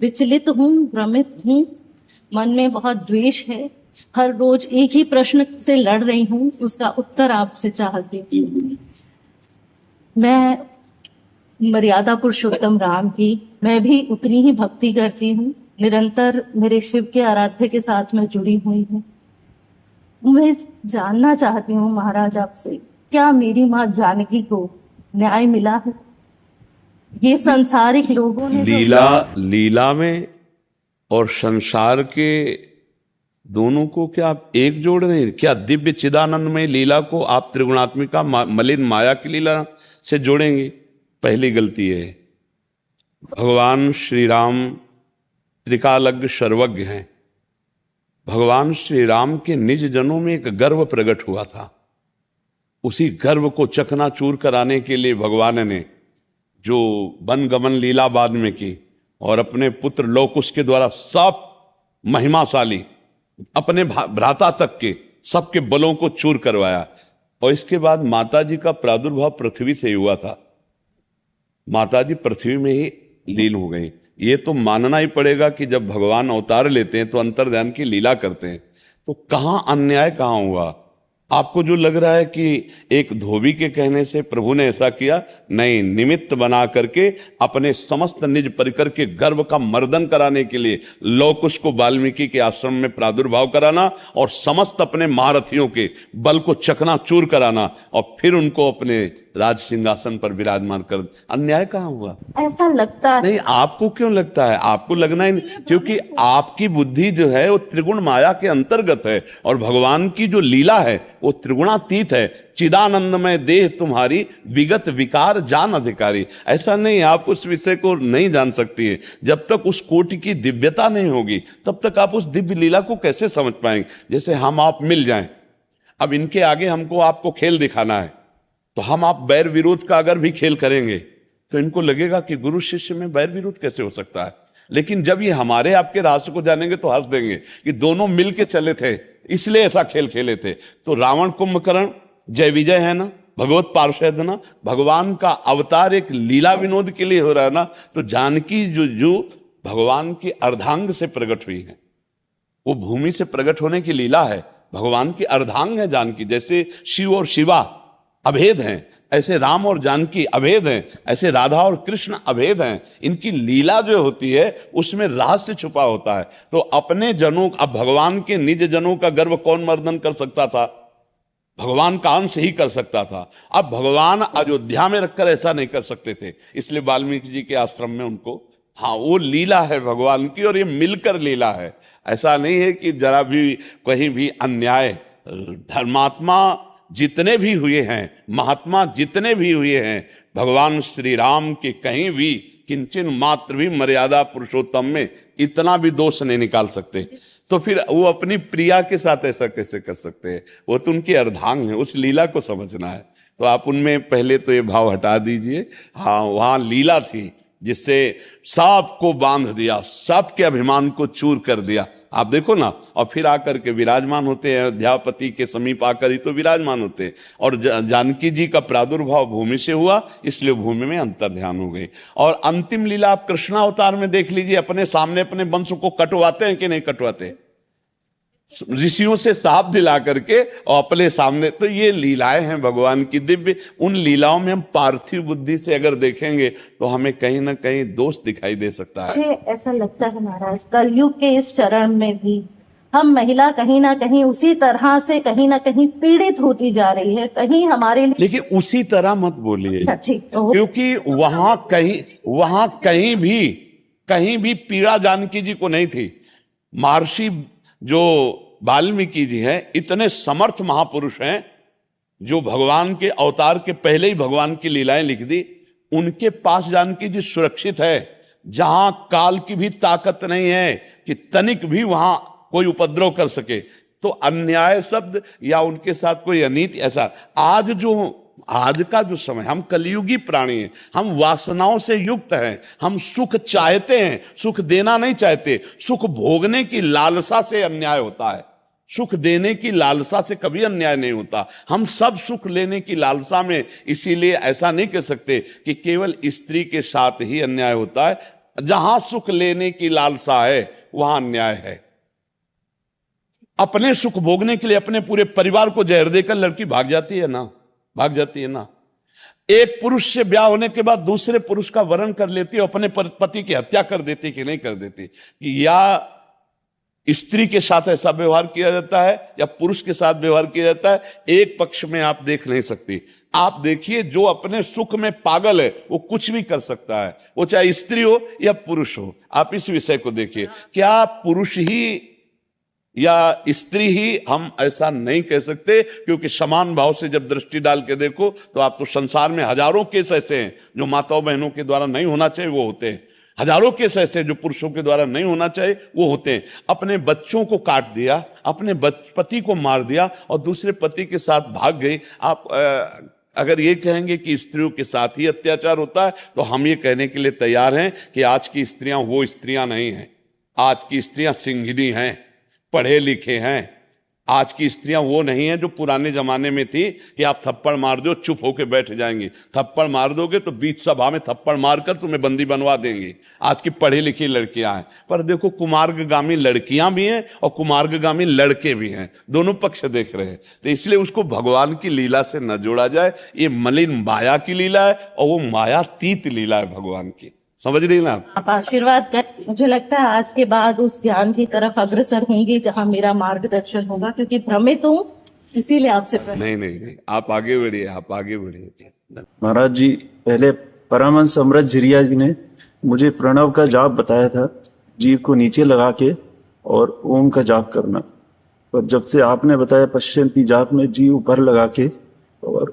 विचलित हूँ, भ्रमित हूँ, मन में बहुत द्वेष है। हर रोज एक ही प्रश्न से लड़ रही हूँ, उसका उत्तर आपसे चाहती हूँ। मैं मर्यादा पुरुषोत्तम राम की मैं भी उतनी ही भक्ति करती हूँ। निरंतर मेरे शिव के आराध्य के साथ मैं जुड़ी हुई हूँ। मैं जानना चाहती हूँ महाराज आपसे, क्या मेरी माँ जानकी को न्याय मिला है? ये संसारिक लोगों ने लीला लीला में और संसार के दोनों को क्या आप एक जोड़ रहे हैं? क्या दिव्य चिदानंद में लीला को आप त्रिगुणात्मिका मलिन माया की लीला से जोड़ेंगे? पहली गलती है। भगवान श्री राम त्रिकालज्ञ सर्वज्ञ हैं। भगवान श्री राम के निज जनों में एक गर्व प्रकट हुआ था। उसी गर्व को चकनाचूर कराने के लिए भगवान ने जो वन गमन लीला बाद में की और अपने पुत्र लौकुश के द्वारा सब महिमाशाली अपने भ्राता तक के सबके बलों को चूर करवाया। और इसके बाद माता जी का प्रादुर्भाव पृथ्वी से ही हुआ था। माता जी पृथ्वी में ही लीन हो गई। ये तो मानना ही पड़ेगा कि जब भगवान अवतार लेते हैं तो अंतर्ध्यान की लीला करते हैं, तो कहां अन्याय कहां हुआ? आपको जो लग रहा है कि एक धोबी के कहने से प्रभु ने ऐसा किया, नहीं, निमित्त बना करके अपने समस्त निज परिकर के गर्व का मर्दन कराने के लिए लौकुश को वाल्मीकि के आश्रम में प्रादुर्भाव कराना और समस्त अपने महारथियों के बल को चकनाचूर कराना और फिर उनको अपने राज सिंहासन पर विराजमान कर, अन्याय कहां हुआ? ऐसा लगता है। नहीं, आपको क्यों लगता है? आपको लगना ही नहीं, क्योंकि आपकी बुद्धि जो है वो त्रिगुण माया के अंतर्गत है और भगवान की जो लीला है वो त्रिगुणातीत है। चिदानंद में देह तुम्हारी विगत विकार जान अधिकारी। ऐसा नहीं, आप उस विषय को नहीं जान सकती है। जब तक उस कोटि की दिव्यता नहीं होगी तब तक आप उस दिव्य लीला को कैसे समझ पाएंगे? जैसे हम आप मिल जाएं, अब इनके आगे हमको आपको खेल दिखाना है, तो हम आप बैर विरोध का अगर भी खेल करेंगे तो इनको लगेगा कि गुरु शिष्य में बैर विरोध कैसे हो सकता है। लेकिन जब ये हमारे आपके रास्ते को जानेंगे तो हंस देंगे कि दोनों मिल के चले थे, इसलिए ऐसा खेल खेले थे। तो रावण कुंभकर्ण जय विजय है ना, भगवत पार्षद ना, भगवान का अवतार एक लीला विनोद के लिए हो रहा है ना। तो जानकी जो भगवान की अर्धांग से प्रकट हुई है, वो भूमि से प्रकट होने की लीला है। भगवान की अर्धांग है जानकी। जैसे शिव और शिवा अभेद हैं, ऐसे राम और जानकी अभेद हैं, ऐसे राधा और कृष्ण अभेद हैं। इनकी लीला जो होती है उसमें रहस्य छुपा होता है। तो अपने जनों, अब भगवान के निज जनों का गर्व कौन मर्दन कर सकता था? भगवान का अंश ही कर सकता था। अब भगवान अयोध्या में रखकर ऐसा नहीं कर सकते थे, इसलिए वाल्मीकि जी के आश्रम में उनको, हाँ, वो लीला है भगवान की और ये मिलकर लीला है। ऐसा नहीं है कि जरा भी कहीं भी अन्याय। धर्मात्मा जितने भी हुए हैं, महात्मा जितने भी हुए हैं, भगवान श्री राम के कहीं भी किंचन मात्र भी मर्यादा पुरुषोत्तम में इतना भी दोष नहीं निकाल सकते। तो फिर वो अपनी प्रिया के साथ ऐसा कैसे कर सकते हैं? वो तो उनकी अर्धांग है, उस लीला को समझना है। तो आप उनमें पहले तो ये भाव हटा दीजिए। हाँ, वहां लीला थी जिससे सबको बांध दिया, सबके अभिमान को चूर कर दिया। आप देखो ना, और फिर आकर के विराजमान होते हैं अयोध्यापति के समीप आकर ही तो विराजमान होते हैं। और जानकी जी का प्रादुर्भाव भूमि से हुआ, इसलिए भूमि में अंतर्ध्यान हो गई। और अंतिम लीला आप कृष्णावतार में देख लीजिए, अपने सामने अपने वंश को कटवाते हैं कि नहीं कटवाते? ऋषियों से साफ दिला करके और अपने सामने। तो ये लीलाएं हैं भगवान की दिव्य। उन लीलाओं में हम पार्थिव बुद्धि से अगर देखेंगे तो हमें कहीं ना कहीं दोष दिखाई दे सकता है। मुझे ऐसा लगता है महाराज, कलयुग के इस चरण में भी हम महिला कहीं ना कहीं उसी तरह से कहीं ना कहीं पीड़ित होती जा रही है। कहीं हमारे, लेकिन उसी तरह मत बोलिए, क्योंकि वहां कहीं भी पीड़ा जानकी जी को नहीं थी। महर्षि जो वाल्मीकि जी हैं, इतने समर्थ महापुरुष हैं जो भगवान के अवतार के पहले ही भगवान की लीलाएं लिख दी। उनके पास जानकी जी सुरक्षित है, जहां काल की भी ताकत नहीं है कि तनिक भी वहां कोई उपद्रव कर सके। तो अन्याय शब्द या उनके साथ कोई अनीति, ऐसा आज का जो समय, हम कलयुगी प्राणी हैं, हम वासनाओं से युक्त हैं, हम सुख चाहते हैं, सुख देना नहीं चाहते। सुख भोगने की लालसा से अन्याय होता है, सुख देने की लालसा से कभी अन्याय नहीं होता। हम सब सुख लेने की लालसा में, इसीलिए ऐसा नहीं कह सकते कि केवल स्त्री के साथ ही अन्याय होता है। जहां सुख लेने की लालसा है वहां अन्याय है। अपने सुख भोगने के लिए अपने पूरे परिवार को जहर देकर लड़की भाग जाती है ना, भाग जाती है ना। एक पुरुष से ब्याह होने के बाद दूसरे पुरुष का वरण कर लेती है, अपने पति की हत्या कर देती कि नहीं कर देती, कि या स्त्री के साथ ऐसा व्यवहार किया जाता है या पुरुष के साथ व्यवहार किया जाता है, एक पक्ष में आप देख नहीं सकती। आप देखिए, जो अपने सुख में पागल है वो कुछ भी कर सकता है, वो चाहे स्त्री हो या पुरुष हो। आप इस विषय को देखिए, क्या पुरुष ही या स्त्री ही, हम ऐसा नहीं कह सकते, क्योंकि समान भाव से जब दृष्टि डाल के देखो तो आप तो संसार में हजारों केस ऐसे हैं जो माताओं बहनों के द्वारा नहीं होना चाहिए वो होते हैं, हजारों केस ऐसे जो पुरुषों के द्वारा नहीं होना चाहिए वो होते हैं। अपने बच्चों को काट दिया, अपने पति को मार दिया और दूसरे पति के साथ भाग गई। आप अगर ये कहेंगे कि स्त्रियों के साथ ही अत्याचार होता है तो हम ये कहने के लिए तैयार हैं कि आज की स्त्रियां वो स्त्रियां नहीं हैं। आज की स्त्रियां सिंघनी हैं, पढ़े लिखे हैं। आज की स्त्रियां वो नहीं है जो पुराने जमाने में थी कि आप थप्पड़ मार दो चुप होकर बैठ जाएंगी, थप्पड़ मार दोगे तो बीच सभा में थप्पड़ मारकर तुम्हें बंदी बनवा देंगी। आज की पढ़ी लिखी लड़कियां हैं। पर देखो, कुमार्गामी लड़कियां भी हैं और कुमार्गामी लड़के भी हैं, दोनों पक्ष देख रहे हैं। तो इसलिए उसको भगवान की लीला से न जोड़ा जाए। ये मलिन माया की लीला है और वो मायातीत लीला है भगवान की। समझ रही ना आप आशीर्वाद कर। मुझे लगता है आज के बाद उस ज्ञान की तरफ अग्रसर होंगी जहां मेरा मार्गदर्शन होगा, क्योंकि भ्रमित हूं, इसीलिए आपसे नहीं, आप आगे बढ़िए, आप आगे बढ़िए। महाराज जी, पहले परमहंस अमृत झिरिया जी ने मुझे प्रणव का जाप बताया था, जीव को नीचे लगा के और ओम का जाप करना। पर जब से आपने बताया पश्चिंती जाप में जीव ऊपर लगा के और